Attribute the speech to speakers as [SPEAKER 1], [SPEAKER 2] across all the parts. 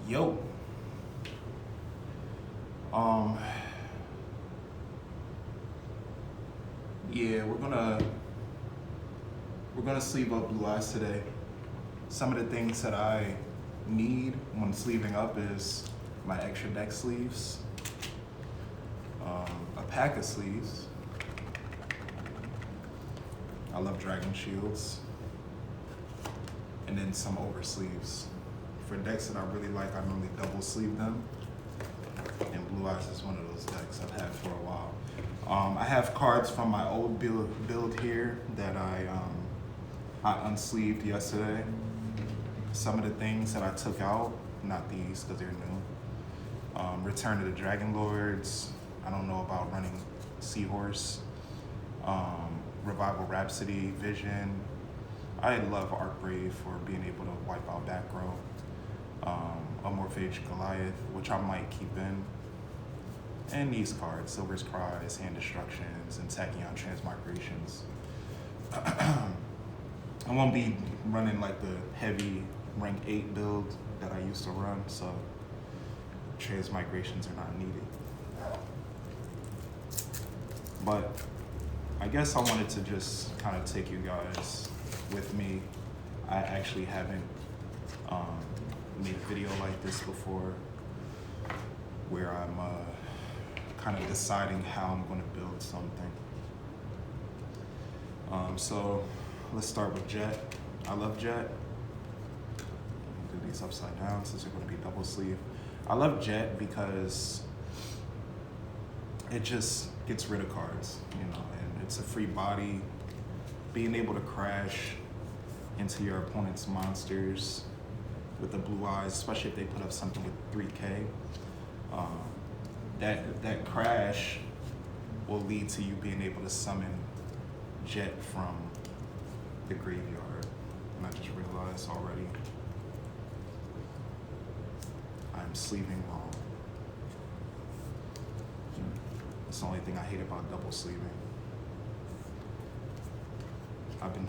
[SPEAKER 1] Yo. Um, yeah, we're gonna sleeve up Blue Eyes today. Some of the things that I need when sleeving up is my extra deck sleeves, a pack of sleeves. I love dragon shields, and then some over sleeves. For decks that I really like, I normally double sleeve them. And Blue Eyes is one of those decks I've had for a while. I have cards from my old build here that I unsleeved yesterday. Some of the things that I took out, not these because they're new. Return of the Dragon Lords. I don't know about running Seahorse. Revival Rhapsody, Vision. I love Arcbrave for being able to wipe out back row. Amorphage Goliath, which I might keep in. And these cards, Silver's Cries, Hand Destructions, and Tachyon Transmigrations. I won't be running like the heavy rank 8 build that I used to run, so transmigrations are not needed. But I guess I wanted to just kind of take you guys with me. I actually haven't made a video like this before where I'm kind of deciding how I'm going to build something. So let's start with Jet. I love Jet. Do these upside down since they're going to be double sleeve. I love Jet because it just gets rid of cards, and it's a free body. Being able to crash into your opponent's monsters with the Blue Eyes, especially if they put up something with 3K, that crash will lead to you being able to summon Jet from the graveyard. And I just realized already I'm sleeving wrong. That's the only thing I hate about double sleeving. I've been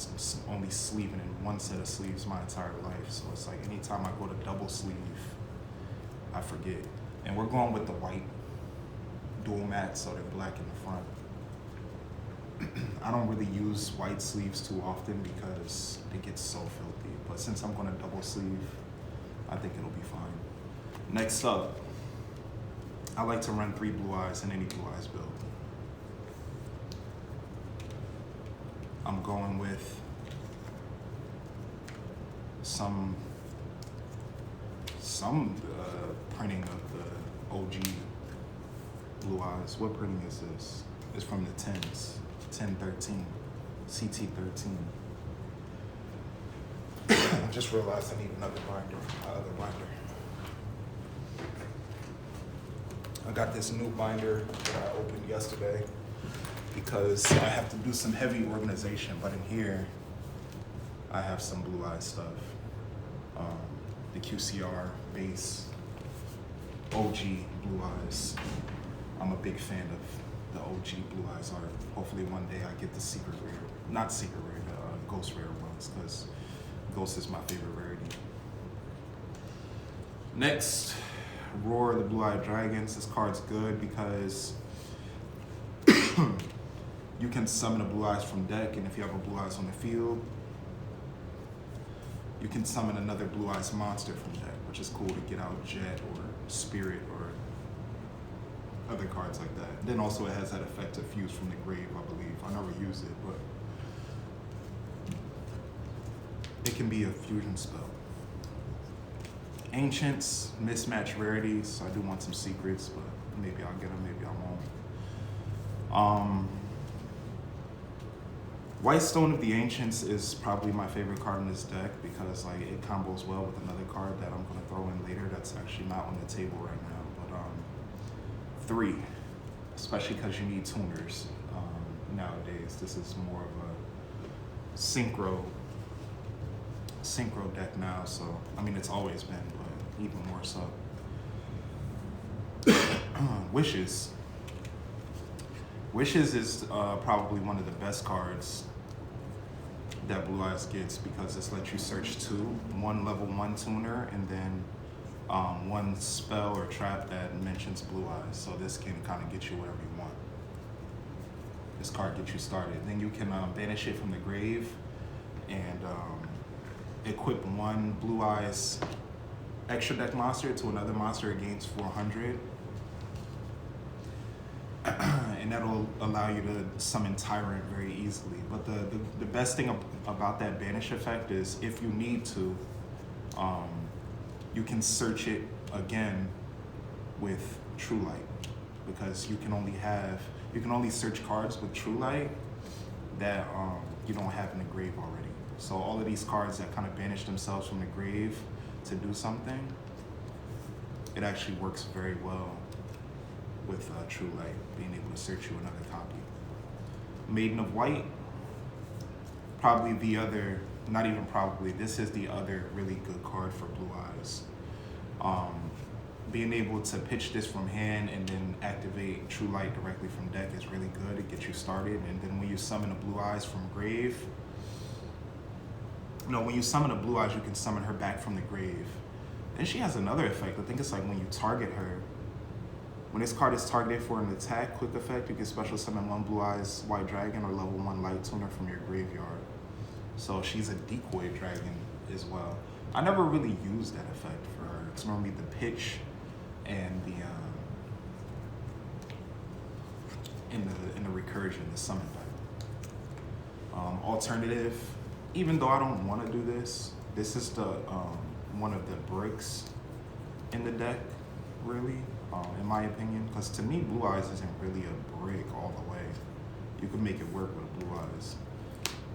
[SPEAKER 1] only sleeving in one set of sleeves my entire life, so it's like anytime I go to double sleeve, I forget. And we're going with the white dual mat, so they're black in the front. I don't really use white sleeves too often because it gets so filthy, but since I'm gonna double sleeve, I think it'll be fine. Next up, I like to run 3 Blue Eyes in any Blue Eyes build. I'm going with some printing of the OG Blue Eyes. What printing is this? It's from the 10s, 1013, CT13. I just realized I need another binder, my other binder. I got this new binder that I opened yesterday because I have to do some heavy organization, but in here, I have some Blue Eyes stuff. The QCR base, OG Blue Eyes. I'm a big fan of the OG Blue Eyes art. Hopefully one day I get the secret rare, not secret rare, the ghost rare ones, because Ghost is my favorite rarity. Next, Roar the Blue Eyed Dragons. This card's good because you can summon a Blue Eyes from deck, and if you have a Blue Eyes on the field, you can summon another Blue Eyes monster from deck, which is cool to get out Jet or Spirit or other cards like that. Then also it has that effect to fuse from the grave, I believe. I never used it, but it can be a fusion spell. Ancients, mismatch rarities. I do want some secrets, but maybe I'll get them, maybe I won't. White Stone of the Ancients is probably my favorite card in this deck because like it combos well with another card that I'm gonna throw in later that's actually not on the table right now. But 3, especially because you need tuners nowadays. This is more of a synchro deck now, so I mean it's always been, but even more so. Wishes. Wishes is probably one of the best cards that Blue Eyes gets because this lets you search 2, 1 level 1 tuner, and then one spell or trap that mentions Blue Eyes. So this can kind of get you whatever you want. This card gets you started. Then you can banish it from the grave and equip one Blue Eyes extra deck monster to another monster it gains 400. And that'll allow you to summon Tyrant very easily. But the best thing about that banish effect is if you need to, you can search it again with True Light, because you can only search cards with True Light that you don't have in the grave already. So all of these cards that kind of banish themselves from the grave to do something, it actually works very well with True Light, being able to search you another copy. Maiden of White, probably the other, not even probably, this is the other really good card for Blue Eyes. Being able to pitch this from hand and then activate True Light directly from deck is really good. It gets you started. And then when you summon a Blue Eyes from grave, when you summon a Blue Eyes, you can summon her back from the grave. Then she has another effect. I think it's like when you target her, when this card is targeted for an attack, quick effect, you can special summon one Blue Eyes White Dragon or level 1 Light Tuner from your graveyard. So she's a decoy dragon as well. I never really used that effect for her. It's normally the pitch and the in the recursion, the summon type. Alternative, even though I don't want to do this, this is the one of the bricks in the deck, really, in my opinion. Because to me, Blue Eyes isn't really a brick all the way. You can make it work with Blue Eyes,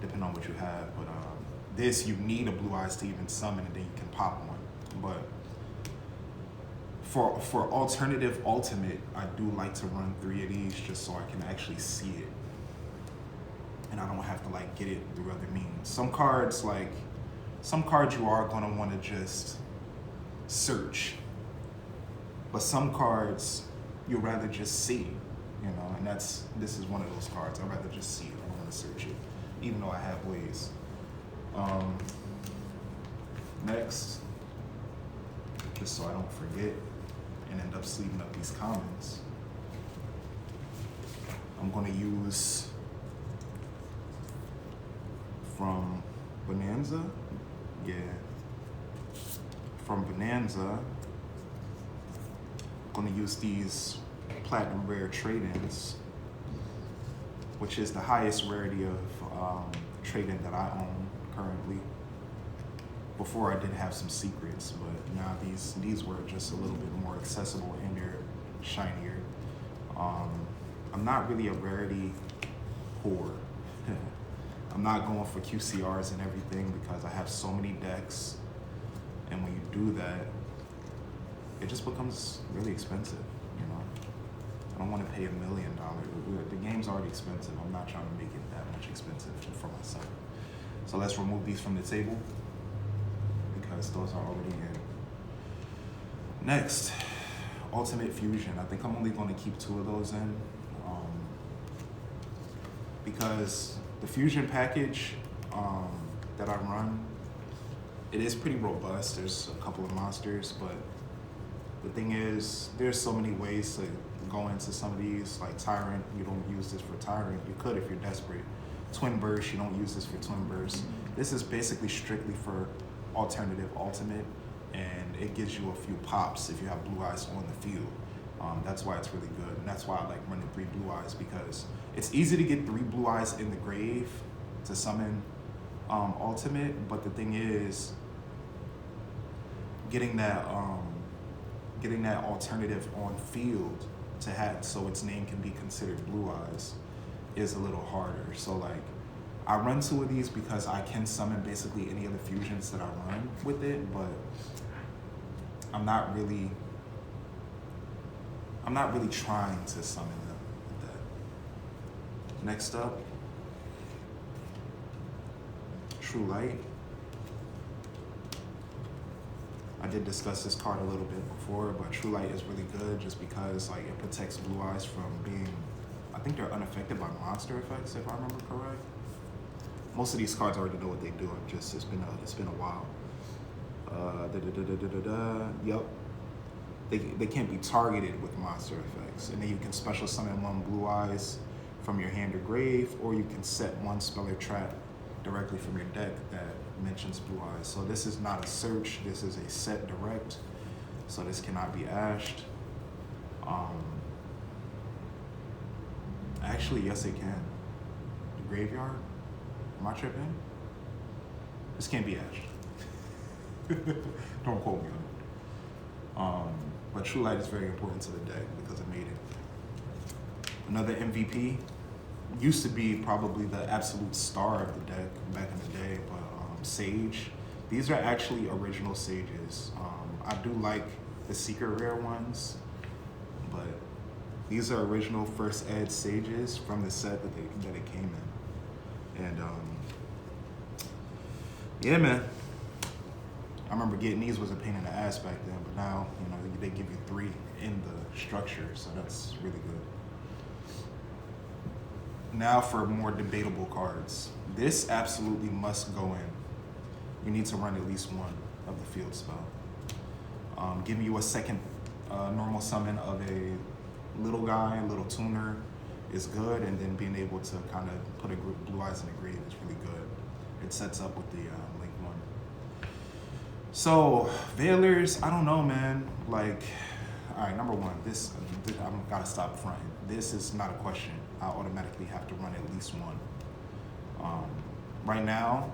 [SPEAKER 1] depending on what you have. But this, you need a Blue Eyes to even summon, and then you can pop one. But for alternative ultimate, I do like to run 3 of these just so I can actually see it, and I don't have to like get it through other means. Some cards you are gonna want to just search, but some cards you'd rather just see, and this is one of those cards. I'd rather just see it. I don't want to search it, even though I have ways. Next, just so I don't forget and end up sleeving up these commons, I'm going to use from Bonanza. Yeah. From Bonanza, I'm going to use these Platinum Rare Trade-ins, which is the highest rarity of trade-in that I own currently. Before I did have some secrets, but now these were just a little bit more accessible and they're shinier. I'm not really a rarity whore. I'm not going for QCRs and everything because I have so many decks, and when you do that, it just becomes really expensive, I don't want to pay $1 million. The game's already expensive. I'm not trying to make it that much expensive for myself. So let's remove these from the table, because those are already in. Next, Ultimate Fusion. I think I'm only going to keep 2 of those in, because the Fusion package that I run, it is pretty robust. There's a couple of monsters, but the thing is, there's so many ways to go into some of these. Like Tyrant, you don't use this for Tyrant. You could if you're desperate. Twin Burst, you don't use this for Twin Burst. This is basically strictly for alternative ultimate, and it gives you a few pops if you have Blue Eyes on the field. That's why it's really good, and that's why I like running 3 Blue Eyes, because it's easy to get 3 Blue Eyes in the grave to summon ultimate, but the thing is, getting that alternative on field to have so its name can be considered Blue Eyes is a little harder. So like, I run 2 of these because I can summon basically any of the fusions that I run with it, but I'm not really trying to summon them with that. Next up, True Light. I did discuss this card a little bit before, but True Light is really good just because like it protects Blue Eyes from being, I think they're unaffected by monster effects, if I remember correct. Most of these cards already know what they do. It's been a while. Yep. they can't be targeted with monster effects. And then you can special summon one Blue Eyes from your hand or grave, or you can set one spell or trap directly from your deck that mentions Blue Eyes. So this is not a search, this is a set direct. So this cannot be ashed. Actually, yes it can. The graveyard? Am I tripping? This can't be ashed. Don't quote me on it. But True Light is very important to the deck because it made it. Another MVP used to be probably the absolute star of the deck back in the day, but Sage. These are actually original Sages. I do like the secret rare ones, but these are original first ed Sages from the set that it came in. And yeah, man. I remember getting these was a pain in the ass back then, but now, you know, they give you 3 in the structure, so that's really good. Now for more debatable cards. This absolutely must go in. You need to run at least one of the field spell. Giving you a second normal summon of a little guy, a little tuner is good, and then being able to kind of put a Blue Eyes in the grave is really good. It sets up with the Link 1. So, Veilers, I don't know, man. Like, all right, number one, this, I'm gotta stop fronting. This is not a question. I automatically have to run at least one. Right now,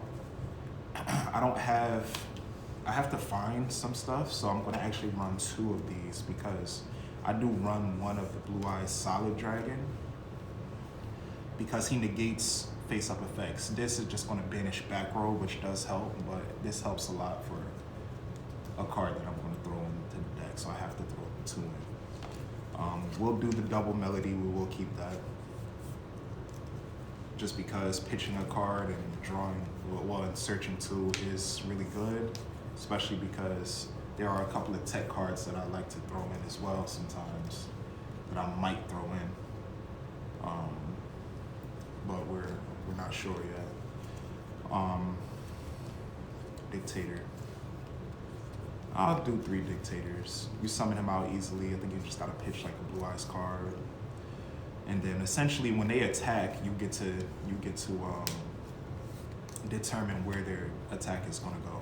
[SPEAKER 1] I have to find some stuff, so I'm gonna actually run 2 of these because I do run one of the Blue Eyes Solid Dragon because he negates face-up effects. This is just gonna banish back row, which does help, but this helps a lot for a card that I'm gonna throw into the deck, so I have to throw 2 in. We'll do the double melody, we will keep that. Just because pitching a card and drawing, well, and searching 2 is really good, especially because there are a couple of tech cards that I like to throw in as well sometimes, that I might throw in. But we're not sure yet. Dictator. I'll do 3 Dictators. You summon him out easily. I think you just gotta pitch like a Blue Eyes card. And then essentially when they attack, you get to determine where their attack is gonna go.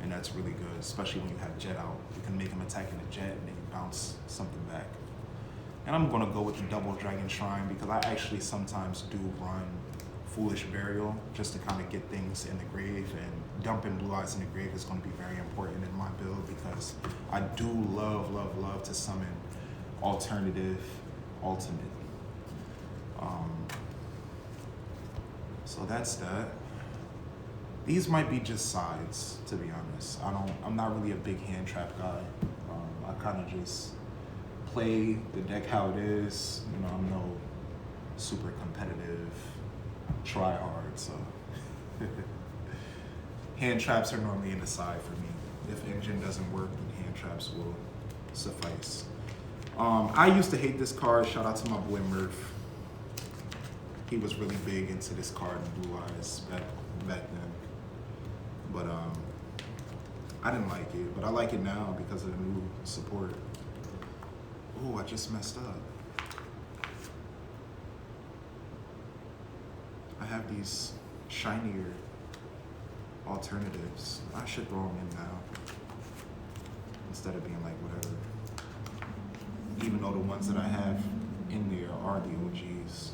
[SPEAKER 1] And that's really good, especially when you have Jet out. You can make him attack in a Jet and then you bounce something back. And I'm gonna go with the double Dragon Shrine because I actually sometimes do run Foolish Burial just to kind of get things in the grave, and dumping Blue Eyes in the grave is gonna be very important in my build because I do love to summon alternative ultimate. So that's that. These might be just sides, to be honest. I'm not really a big hand trap guy. I kind of just play the deck how it is. You know, I'm no super competitive try hard, so hand traps are normally in the side for me. If engine doesn't work, then hand traps will suffice. I used to hate this card. Shout out to my boy Murph. He was really big into this card in Blue Eyes back then. But I didn't like it, but I like it now because of the new support. Oh, I just messed up. I have these shinier alternatives. I should throw them in now instead of being like whatever. Even though the ones that I have in there are the OGs.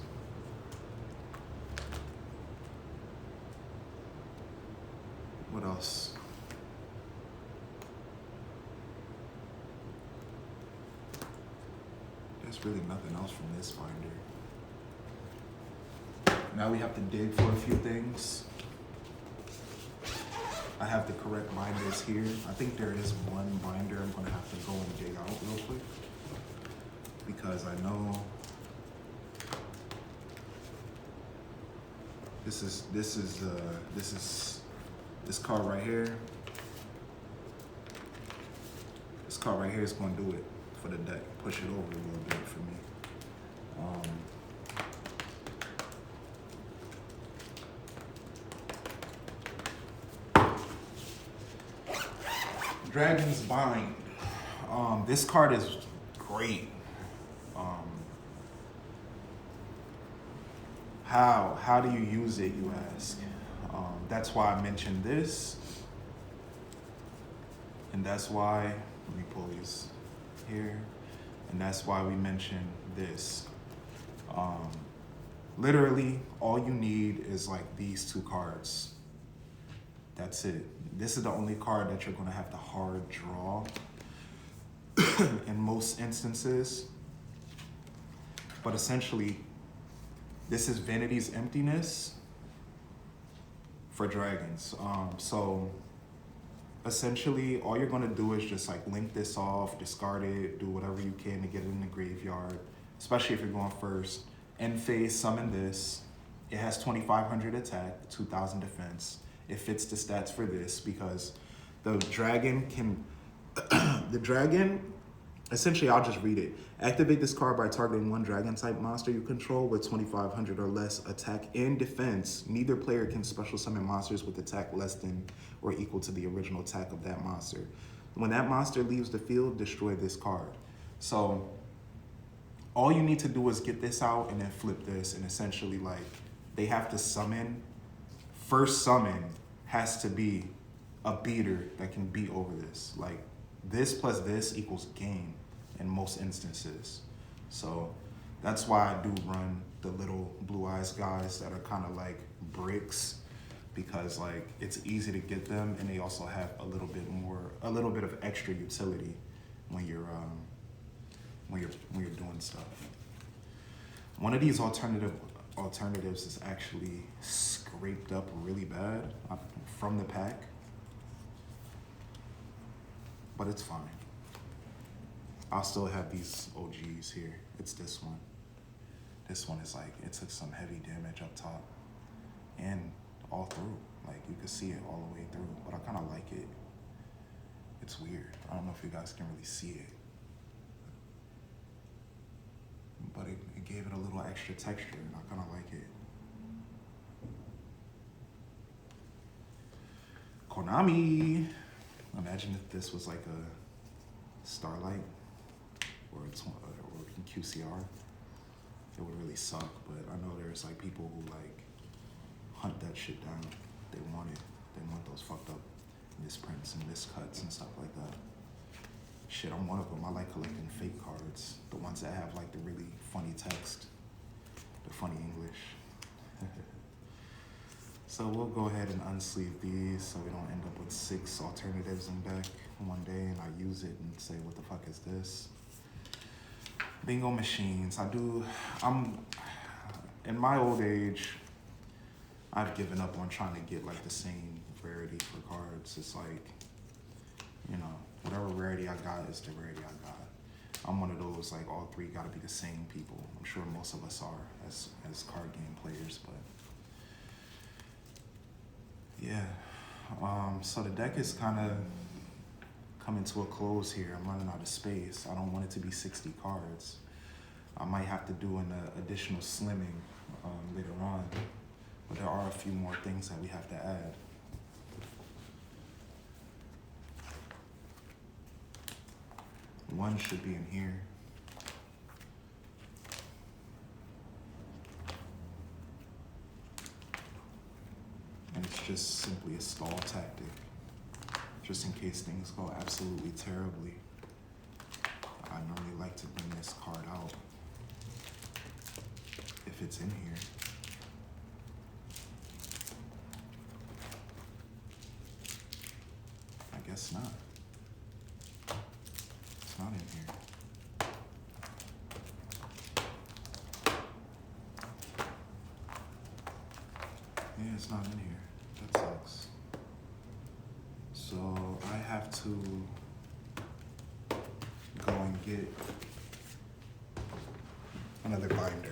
[SPEAKER 1] What else? There's really nothing else from this binder. Now we have to dig for a few things. I have the correct binders here. I think there is one binder I'm gonna have to go and dig out real quick because I know this card right here. This card right here is going to do it for the deck. Push it over a little bit for me. Dragon's Bind. This card is great. Um, how do you use it, you ask? That's why I mentioned this, and that's why, let me pull these here, and that's why we mentioned this. Um, Literally, all you need is like these two cards. That's it. This is the only card that you're gonna have to hard draw in most instances. But essentially, this is Vanity's Emptiness for dragons. So essentially, all you're gonna do is just like link this off, discard it, do whatever you can to get it in the graveyard, especially if you're going first. End phase, summon this. It has 2,500 attack, 2,000 defense. It fits the stats for this because the dragon can, the dragon, essentially I'll just read it. Activate this card by targeting one dragon type monster you control with 2,500 or less attack and defense. Neither player can special summon monsters with attack less than or equal to the original attack of that monster. When that monster leaves the field, destroy this card. So all you need to do is get this out and then flip this, and essentially like they have to summon, first summon has to be a beater that can beat over this. Like this plus this equals game in most instances. So that's why I do run the little Blue Eyes guys that are kind of like bricks, because like it's easy to get them and they also have a little bit of extra utility when you're doing stuff. One of these alternatives is actually scraped up really bad from the pack, but it's fine. I'll still have these OGs here. It's this one. This one is like, it took some heavy damage up top and all through. Like you can see it all the way through, but I kind of like it. It's weird. I don't know if you guys can really see it, but it gave it a little extra texture and I kind of like it. Konami. Imagine if this was like a Starlight or in QCR. It would really suck, but I know there's like people who like hunt that shit down. They want it. They want those fucked up misprints and miscuts and stuff like that. Shit, I'm one of them. I like collecting fake cards. The ones that have like the really funny text, the funny English. So we'll go ahead and unsleeve these so we don't end up with 6 alternatives in deck one day and I use it and say, what the fuck is this? Bingo machines. In my old age, I've given up on trying to get like the same rarity for cards. It's like, you know, whatever rarity I got is the rarity I got. I'm one of those, like, all three gotta be the same people. I'm sure most of us are as card game players, but yeah. So the deck is kind of coming to a close here. I'm running out of space. I don't want it to be 60 cards. I might have to do an additional slimming later on, but there are a few more things that we have to add. One should be in here. And it's just simply a stall tactic, just in case things go absolutely terribly. I normally like to bring this card out if it's in here. I guess not. It's not in here. Yeah, it's not in here. That sucks. So I have to go and get another binder.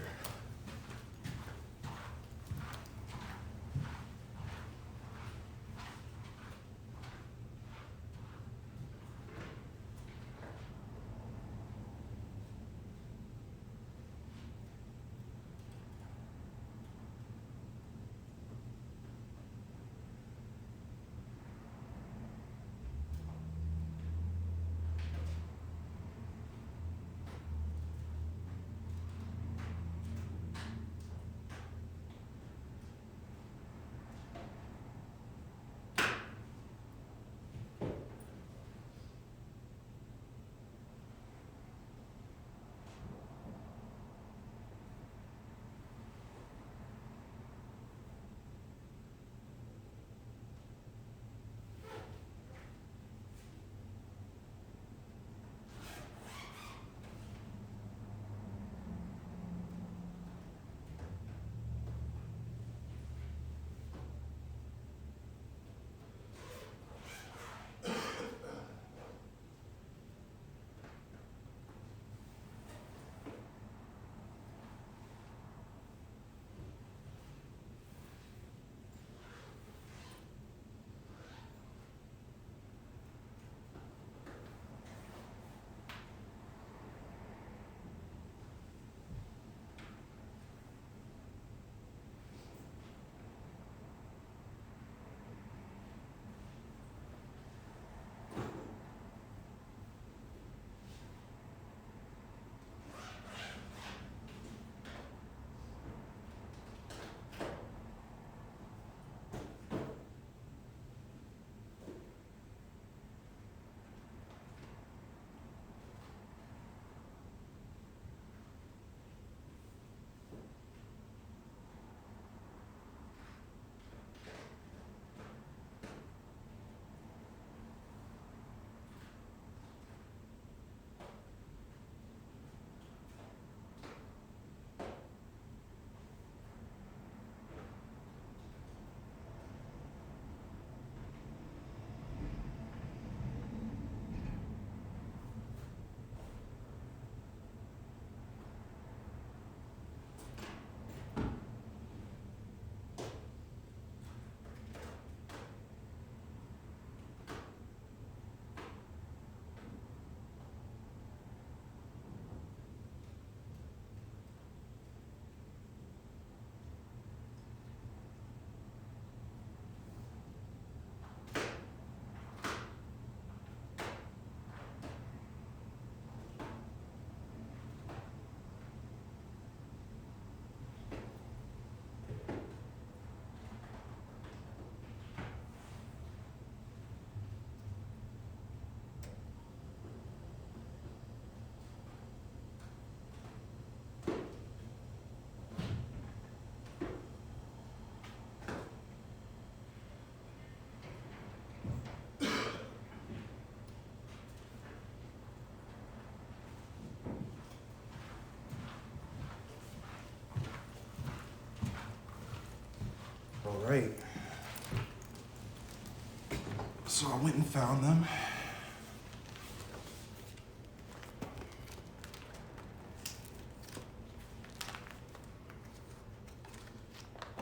[SPEAKER 1] So I went and found them.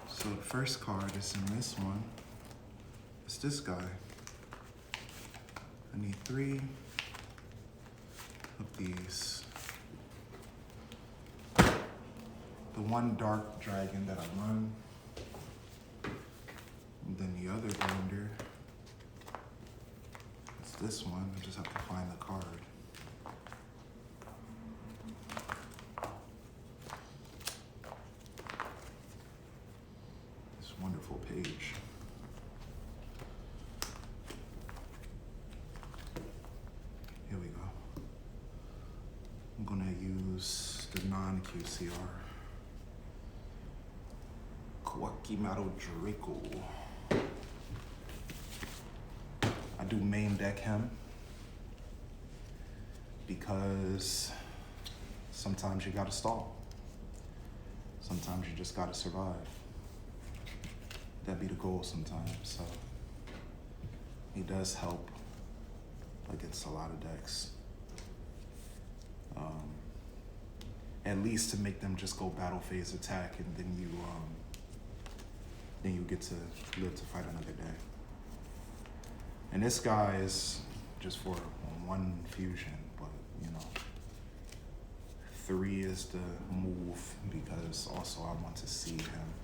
[SPEAKER 1] So the first card is in this one. It's this guy. I need 3 of these. The one dark dragon that I run. And then the other grinder. It's this one. I just have to find the card. This wonderful page. Here we go. I'm gonna use the non-QCR. Kawakimaru Draco. I do main deck him because sometimes you gotta stall. Sometimes you just gotta survive. That'd be the goal sometimes, so he does help against a lot of decks. At least to make them just go battle phase attack, and then you get to live to fight another day. And this guy is just for 1 fusion, but you know, 3 is the move because also I want to see him.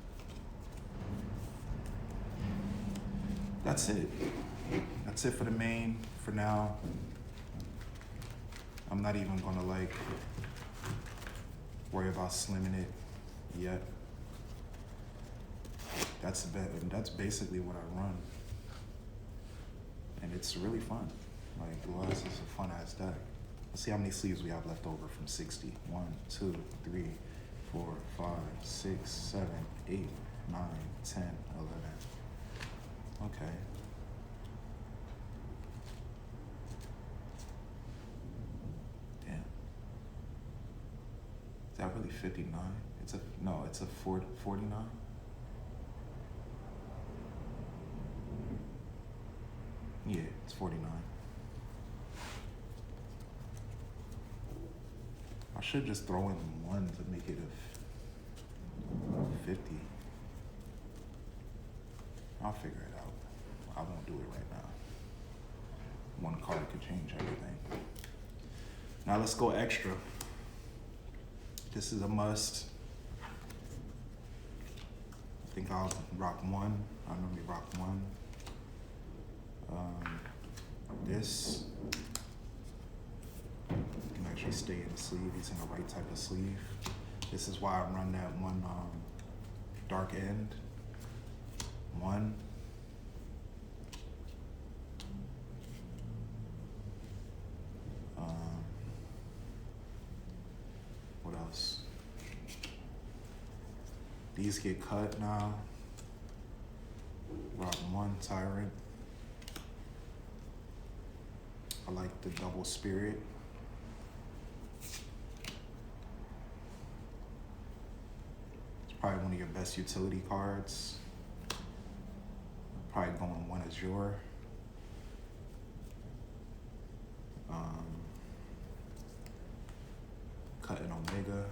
[SPEAKER 1] That's it. That's it for the main for now. I'm not even gonna like worry about slimming it yet. That's basically what I run. And it's really fun. Like, Blue Eyes is a fun ass deck. Let's see how many sleeves we have left over from 60. 1, 2, 3, 4, 5, 6, 7, 8, 9, 10, 11. Okay. Damn. Is that really 59? It's a 49? Yeah, it's 49. I should just throw in 1 to make it a 50. I'll figure it out. I won't do it right now. 1 card could change everything. Now let's go extra. This is a must. I think I'll rock 1. I normally rock 1. This can actually stay in the sleeve. He's in the right type of sleeve. This is why I run that 1 dark end. 1. What else? These get cut now. Rock 1 Tyrant. I like the double spirit. It's probably one of your best utility cards. Probably going 1 Azure. Cut an Omega.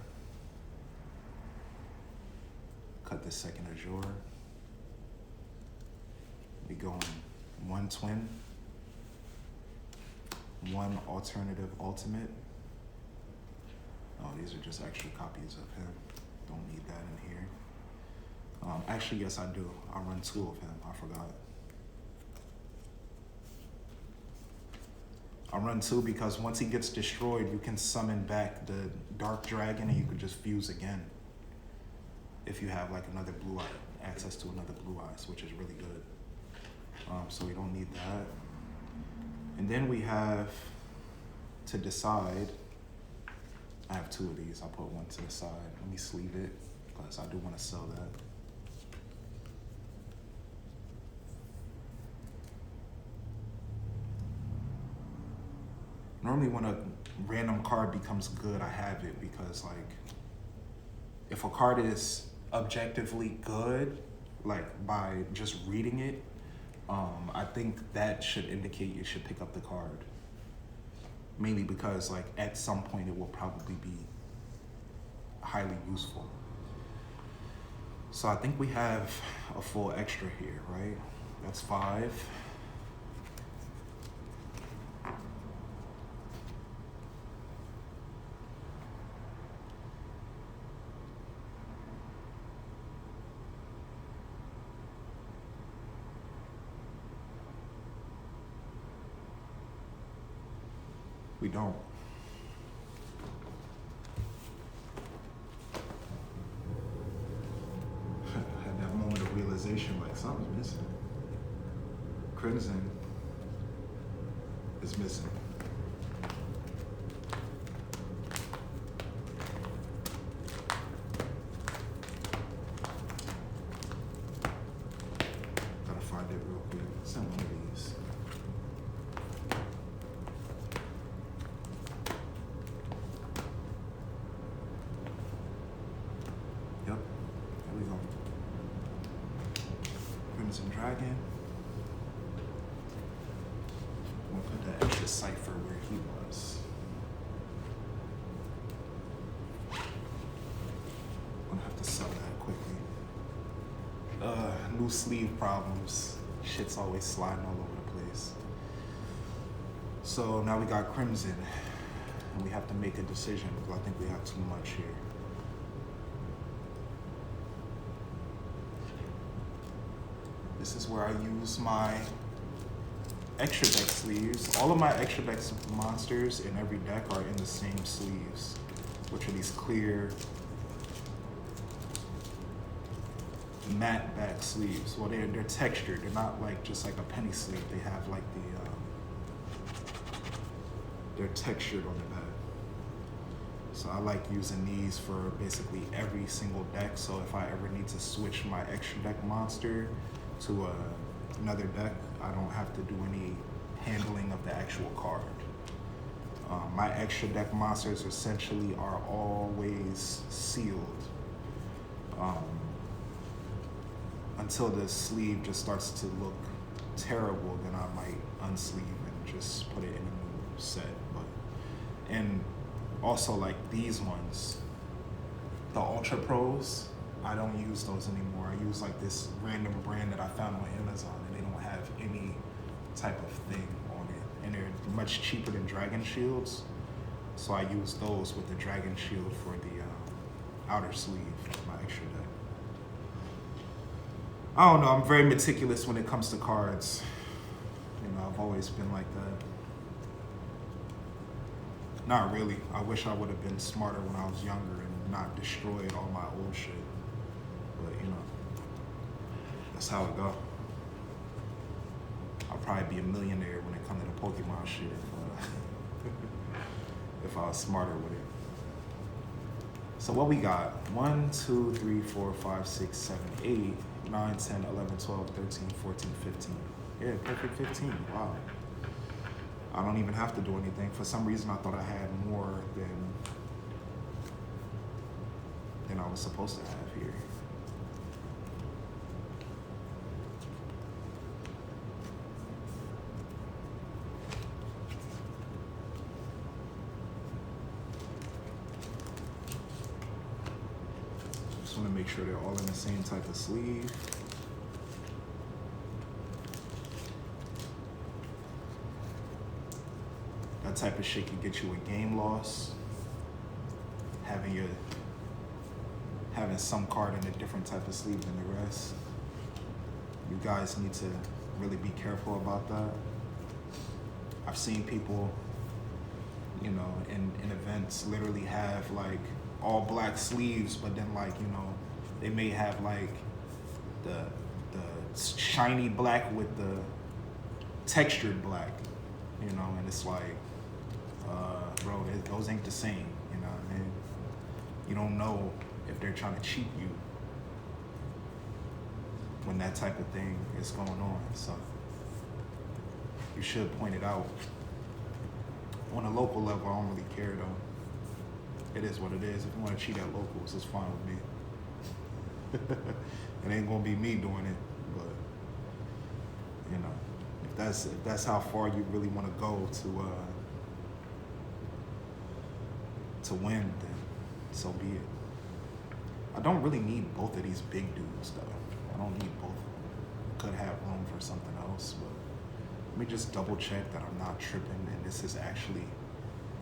[SPEAKER 1] Cut the 2nd Azure. We going 1 Twin. 1 alternative ultimate. Oh, these are just extra copies of him. Don't need that in here. Actually, yes, I do. I run 2 of him. I forgot. I run 2 because once he gets destroyed, you can summon back the Dark Dragon and you could just fuse again. If you have like another Blue Eye, access to another Blue Eyes, which is really good. So we don't need that. And then we have to decide. I have 2 of these. I'll put 1 to the side. Let me sleeve it because I do want to sell that. Normally when a random card becomes good, I have it because like, if a card is objectively good, like by just reading it, I think that should indicate you should pick up the card. Mainly because like at some point it will probably be highly useful. So I think we have a full extra here, right? That's 5. We don't. Had that moment of realization, like something's missing. Crimson is missing. Gotta find it real quick. It's in one of these. Yep, there we go. Crimson Dragon. We'll put that extra cipher where he was. I'm gonna have to sell that quickly. New sleeve problems. Shit's always sliding all over the place. So now we got Crimson, and we have to make a decision because I think we have too much here. This is where I use my extra deck sleeves. All of my extra deck monsters in every deck are in the same sleeves, which are these clear matte back sleeves. Well, they're textured. They're not like just like a penny sleeve. They have like the they're textured on the back. So I like using these for basically every single deck. So if I ever need to switch my extra deck monster to another deck, I don't have to do any handling of the actual card. My extra deck monsters essentially are always sealed until the sleeve just starts to look terrible. Then I might unsleeve and just put it in a new set. And also like these ones, the Ultra Pros, I don't use those anymore. I use like this random brand that I found on Amazon, and they don't have any type of thing on it. And they're much cheaper than Dragon Shields. So I use those with the Dragon Shield for the outer sleeve of my extra deck. I don't know, I'm very meticulous when it comes to cards. You know, I've always been like that. Not really. I wish I would have been smarter when I was younger and not destroyed all my old shit. But you know, that's how it go. I'll probably be a millionaire when it comes to the Pokemon shit if I was smarter with it. So what we got? 1, 2, 3, 4, 5, 6, 7, 8, 9, 10, 11, 12, 13, 14, 15. Yeah, perfect 15. Wow. I don't even have to do anything. For some reason, I thought I had more than I was supposed to have here. Just want to make sure they're all in the same type of sleeve. That type of shit can get you a game loss. Having some card in a different type of sleeve than the rest. You guys need to really be careful about that. I've seen people, you know, in events literally have like all black sleeves, but then like, you know, they may have like the shiny black with the textured black, you know, and it's like, bro, those ain't the same, you know what I mean? You don't know if they're trying to cheat you when that type of thing is going on, so you should point it out. On a local level, I don't really care though. It is what it is. If you want to cheat at locals, it's fine with me. It ain't gonna be me doing it, but You know, if that's how far you really want to go to win, then so be it. I don't really need both of these big dudes though. I don't need both of them. Could have room for something else, but let me just double check that I'm not tripping and this is actually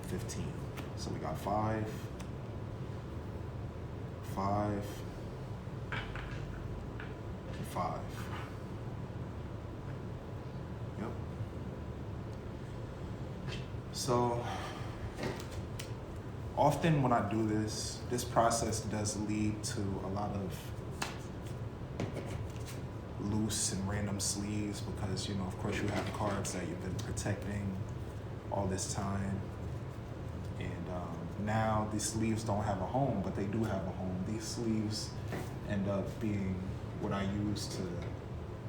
[SPEAKER 1] 15. So we got 5, 5, and 5. Yep. So often when I do this process does lead to a lot of loose and random sleeves because, you know, of course you have cards that you've been protecting all this time. And now these sleeves don't have a home, but they do have a home. These sleeves end up being what I use to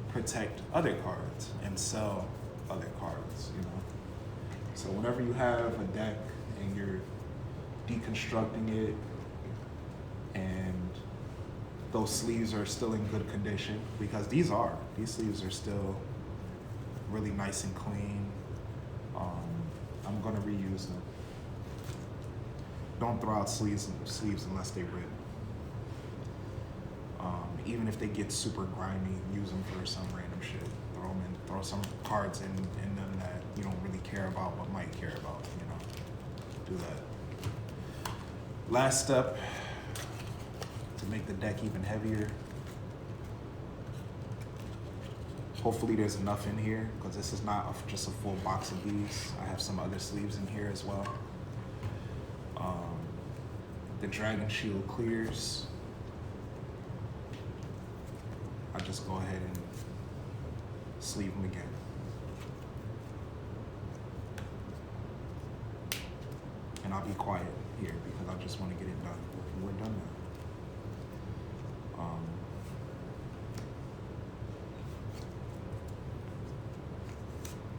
[SPEAKER 1] protect other cards and sell other cards, you know. So whenever you have a deck and you're deconstructing it and those sleeves are still in good condition, because these sleeves are still really nice and clean, I'm gonna reuse them. Don't throw out sleeves unless they're written. Even if they get super grimy, use them for some random shit. Throw some cards in them that you don't really care about but might care about, you know. Do that. Last step, to make the deck even heavier. Hopefully there's enough in here, because this is not just a full box of these. I have some other sleeves in here as well. The Dragon Shield clears. I just go ahead and sleeve them again. And I'll be quiet here because I just want to get it done. We're done now.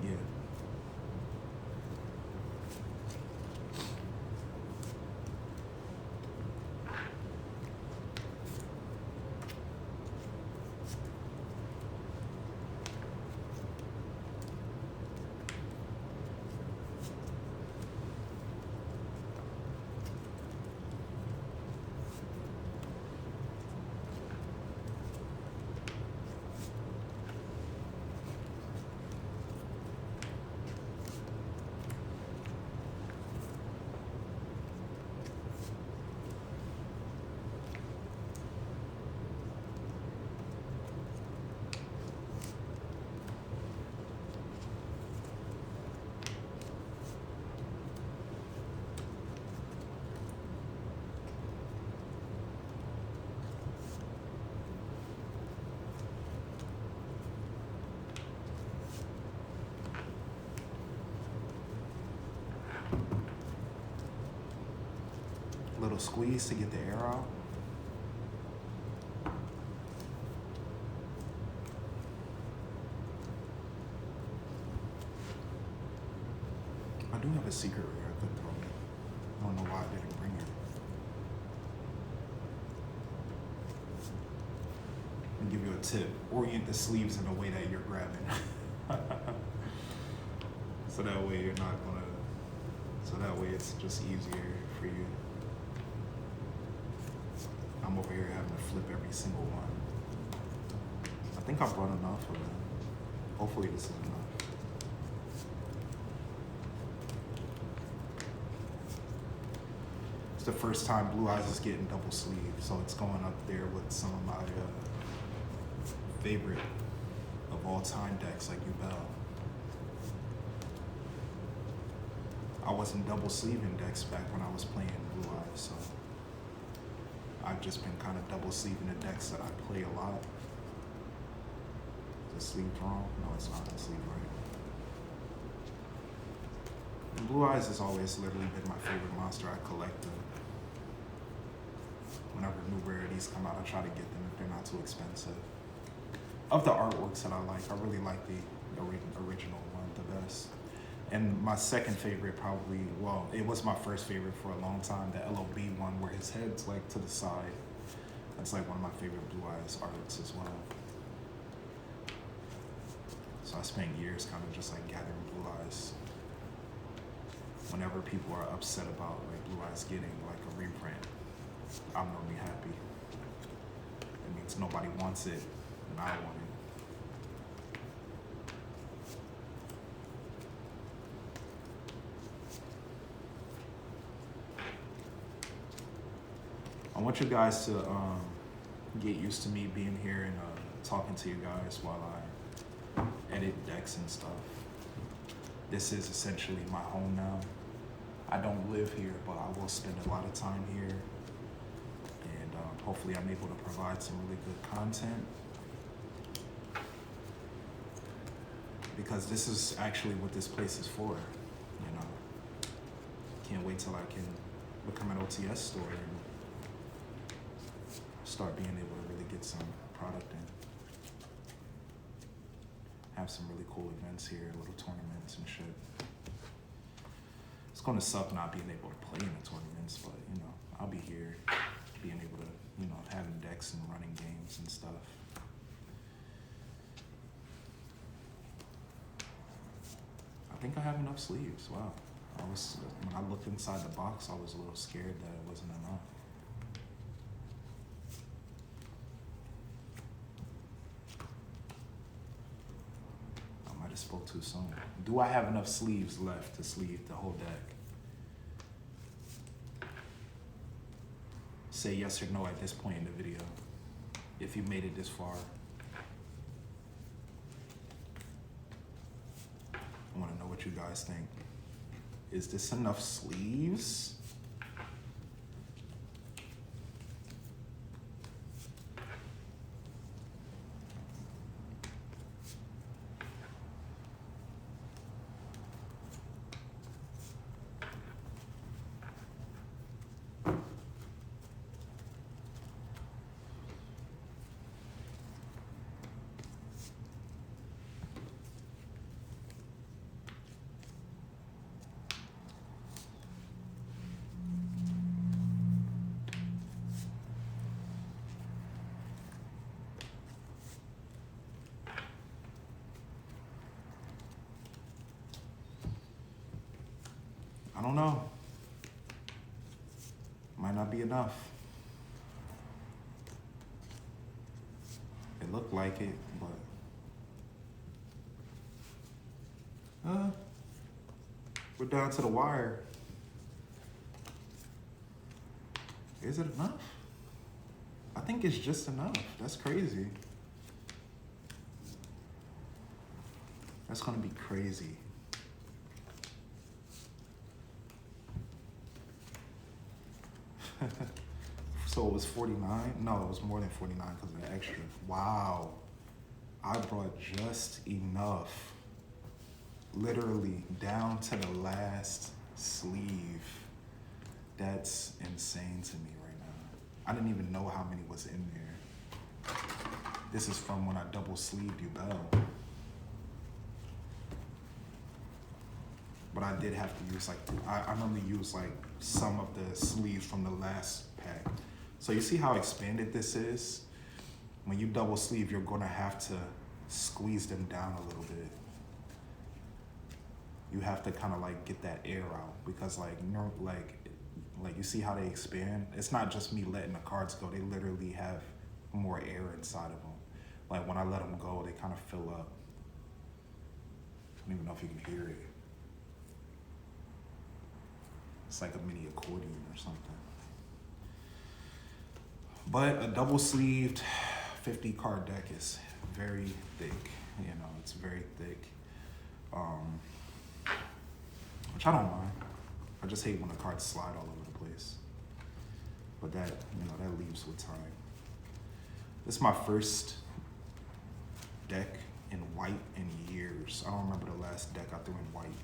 [SPEAKER 1] Yeah. Little squeeze to get the air out. I do have a secret rare I could throw in. I don't know why I didn't bring it. I'll give you a tip. Orient the sleeves in a way that you're grabbing. So that way you're not gonna, so that way it's just easier for you. I'm over here having to flip every single one. I think I brought enough of it. Hopefully this is enough. It's the first time Blue Eyes is getting double sleeve, so it's going up there with some of my favorite of all time decks like Yubel. I wasn't double sleeving decks back when I was playing Blue Eyes, so I've just been kind of double sleeving the decks that I play a lot. Is it sleeved wrong? No, it's not. It's sleeved right. And Blue Eyes has always literally been my favorite monster. I collect them. Whenever new rarities come out, I try to get them if they're not too expensive. Of the artworks that I really like the original one the best. And my second favorite probably, well, it was my first favorite for a long time, the LOB one where his head's like to the side. That's like one of my favorite Blue Eyes arts as well. So So I spent years kind of just like gathering Blue Eyes. Whenever people are upset about like Blue Eyes getting like a reprint, I'm normally happy. It means nobody wants it, and I want it. I want you guys to get used to me being here and talking to you guys while I edit decks and stuff. This is essentially my home now. I don't live here, but I will spend a lot of time here. And hopefully I'm able to provide some really good content. Because this is actually what this place is for, you know. Can't wait till I can become an OTS store and start being able to really get some product in. Have some really cool events here, little tournaments and shit. It's gonna suck not being able to play in the tournaments, but you know, I'll be here, being able to, you know, having decks and running games and stuff. I think I have enough sleeves, wow. When I looked inside the box, I was a little scared that it wasn't enough. Spoke too soon. Do I have enough sleeves left to sleeve the whole deck? Say yes or no at this point in the video, if you made it this far. I want to know what you guys think. Is this enough sleeves? I don't know. Might not be enough. It looked like it, but we're down to the wire. Is it enough? I think it's just enough. That's crazy. That's gonna be crazy. So it was 49? No, it was more than 49 because of the extra. Wow. I brought just enough. Literally down to the last sleeve. That's insane to me right now. I didn't even know how many was in there. This is from when I double sleeved you, Bell. But I did have to use like, I normally use like some of the sleeves from the last pack. So you see how expanded this is? When you double sleeve, you're gonna have to squeeze them down a little bit. You have to kind of like get that air out because like you see how they expand? It's not just me letting the cards go. They literally have more air inside of them. Like when I let them go, they kind of fill up. I don't even know if you can hear it. It's like a mini accordion or something. But a double sleeved 50 card deck is very thick. You know, it's very thick. Which I don't mind. I just hate when the cards slide all over the place. But that, you know, that leaves with time. This is my first deck in white in years. I don't remember the last deck I threw in white.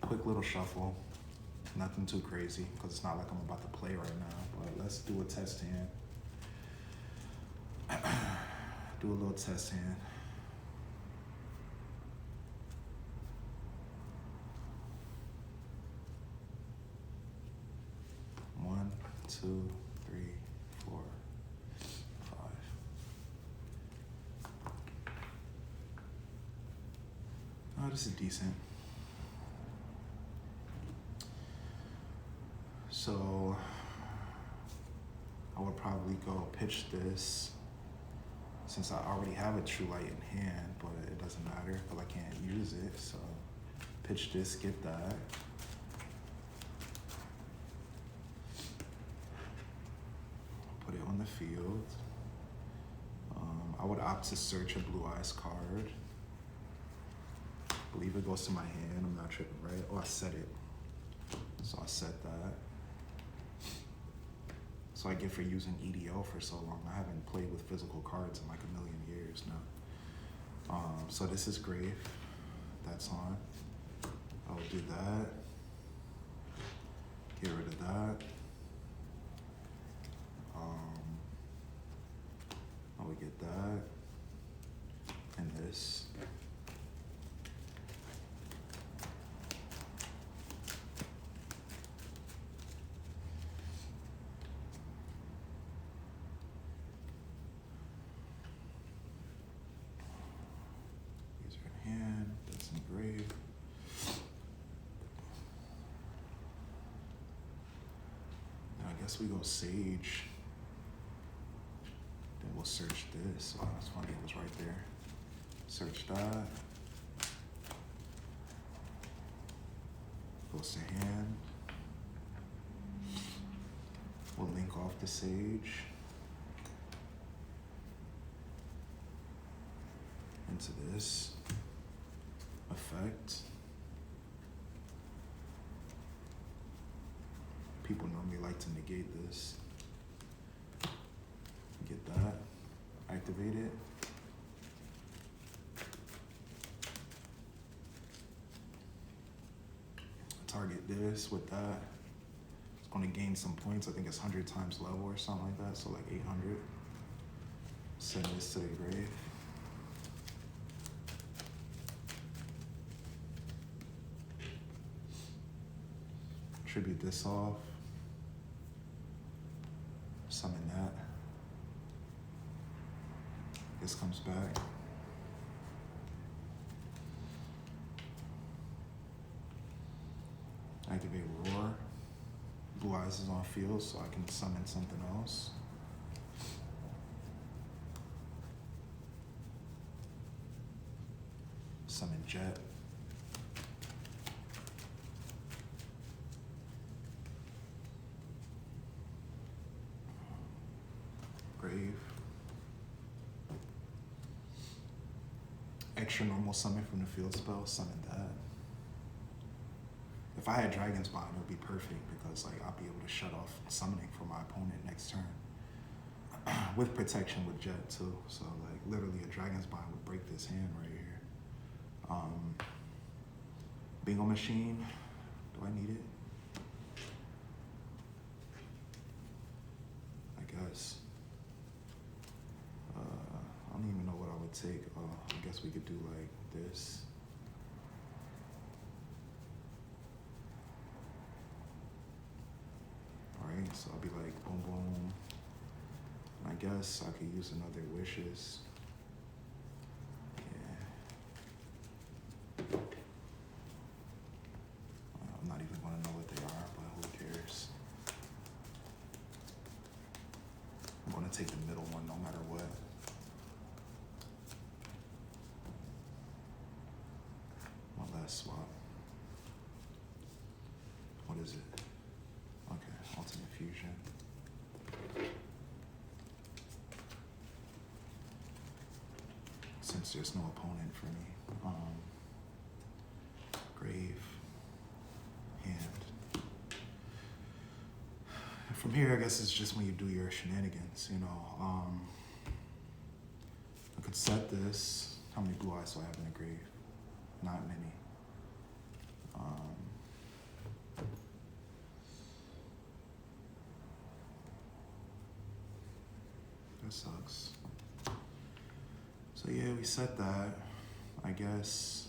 [SPEAKER 1] Quick little shuffle. Nothing too crazy, because it's not like I'm about to play right now. But let's do a test hand. Do a little test hand. One, two, three, 4, this is decent. So I would probably go pitch this since I already have a true light in hand, but it doesn't matter because I can't use it. So pitch this, get that. Put it on the field. I would opt to search a Blue Eyes card. I believe it goes to my hand. I'm not tripping, right? Oh, I set it. So I set that. So I get for using EDO for so long. I haven't played with physical cards in like a million years now. So this is Grave. That's on. I will do that. Get rid of that. I would get that. And this. These are in hand. That's in Grave. Now I guess we go Sage. Then we'll search this. Oh, it's funny, it was right there. Search that. Goes to hand. We'll link off the Sage into this effect. People normally like to negate this. Get that, activate it. Target this with that. It's gonna gain some points. I think it's 100 times level or something like that, so like 800. Send this to the grave. Tribute this off. Summon that. This comes back. Activate Roar. Blue Eyes is on field, so I can summon something else. Summon Jet. Grave. Extra normal summon from the field spell, summon that. If I had Dragon's Bond, it would be perfect because like I'll be able to shut off summoning for my opponent next turn. With protection with Jet too. So like literally a Dragon's Bond would break this hand right here. Bingo Machine, do I need it? I guess. I don't even know what I would take. I guess we could do like this. Alright, so I'll be like boom boom. I guess I could use another Wishes. Yeah. I'm not even gonna know what they are, but who cares? I'm gonna take the middle one no matter what. One last swap. What is it? Okay, Ultimate Fusion. Since there's no opponent for me. Grave. Hand. And from here, I guess it's just when you do your shenanigans, you know. I could set this. How many Blue Eyes do I have in the grave? Not many. That sucks. So yeah, we set that. I guess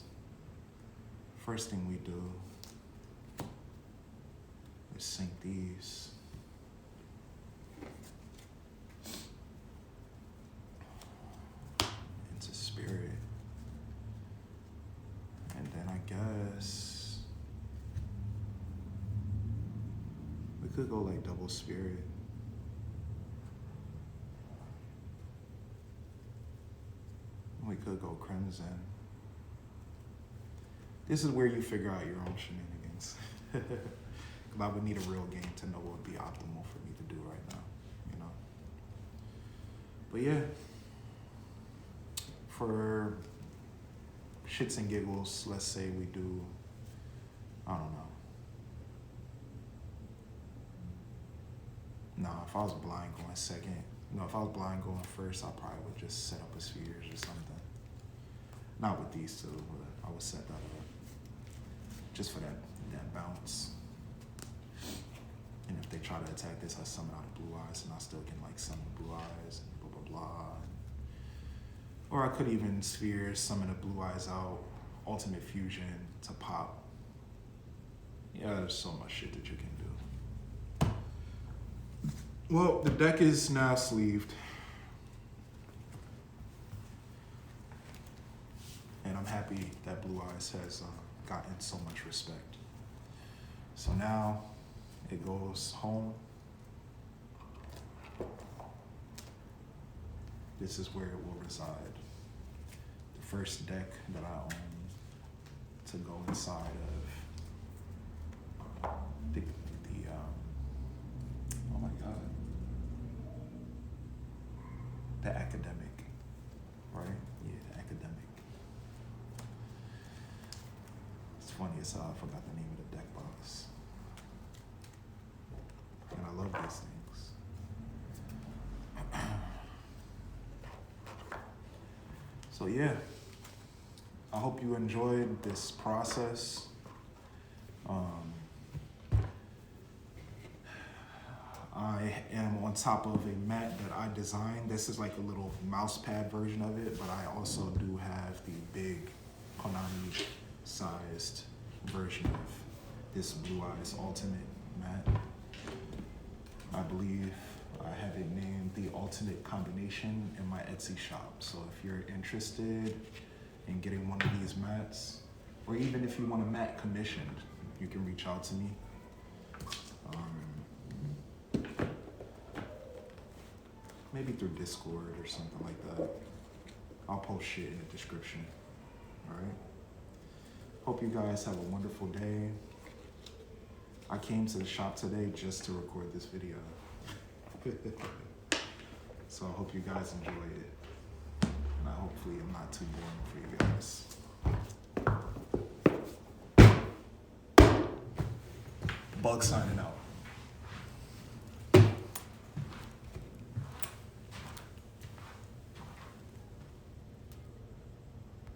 [SPEAKER 1] first thing we do is sync these. Into Spirit. And then could go like double spirit. We could go crimson. This is where you figure out your own shenanigans. I would need a real game to know what would be optimal for me to do right now, you know? But yeah, for shits and giggles, let's say we do, I don't know. Nah, if I was blind going second, no, if I was blind going first, I probably would just set up a spheres or something. Not with these two, but I would set that up. Just for that bounce. And if they try to attack this, I summon out of blue eyes, and I still can like summon blue eyes and blah blah blah. Or I could even sphere summon the blue eyes out, ultimate fusion to pop. Yeah, there's so much shit that you can do. Well, the deck is now sleeved. And I'm happy that Blue Eyes has gotten so much respect. So now it goes home. This is where it will reside. The first deck that I own to go inside of the oh my God, the academic, right? Yeah, the academic. It's funny as hell, I forgot the name of the deck box. And I love these things. So yeah, I hope you enjoyed this process. I am on top of a mat that I designed. This is like a little mouse pad version of it, but I also do have the big Konami sized version of this Blue Eyes Ultimate mat. I believe I have it named the Ultimate Combination in my Etsy shop. So if you're interested in getting one of these mats, or even if you want a mat commissioned, you can reach out to me. Maybe through Discord or something like that. I'll post shit in the description. All right. Hope you guys have a wonderful day. I came to the shop today just to record this video. So I hope you guys enjoyed it. And hopefully I'm not too boring for you guys. Bug signing out.